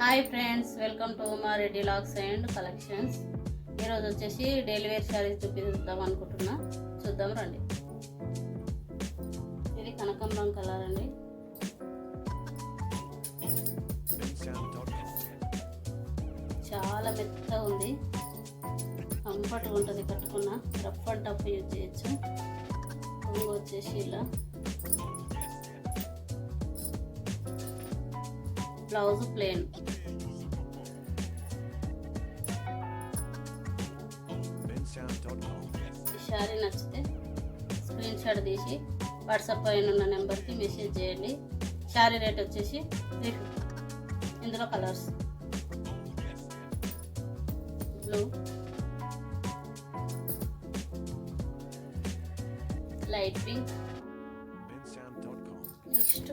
Hi friends, welcome to మా Reddy logs and collections. ఈరోజు వచ్చేసి డైలీ వేర్ శారీస్ చూపిద్దాం అనుకుంటున్నా. చూద్దాం రండి. ఇది కనకాంబరం కలర్ అండి. చాలా మెత్తగా ఉంది, కంఫర్ట్గా ఉంటుంది. కట్టుకున్న రఫ్ అండ్ టఫ్ యూజ్ చేయొచ్చు. కొంగు వచ్చేసి ఇలా, బ్లౌజ్ ప్లెయిన్. ఈ శారీ నచ్చితే స్క్రీన్ షాట్ తీసి వాట్సాప్ పైన ఉన్న నెంబర్కి మెసేజ్ చేయండి. శారీ రేట్ వచ్చేసి 350. ఇందులో colours blue, light pink, next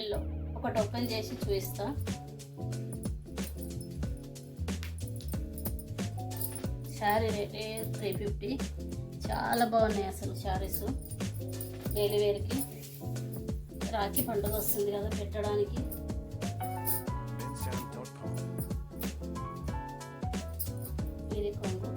yellow. ఒకటి ఓపెన్ చేసి చూపిస్తా. శారీ రేట్ 350. చాలా బాగున్నాయి అసలు శారీస్. డైలీ వేర్కి రాఖీ పండుగ వస్తుంది కదా, పెట్టడానికి. ఇది కొంగు.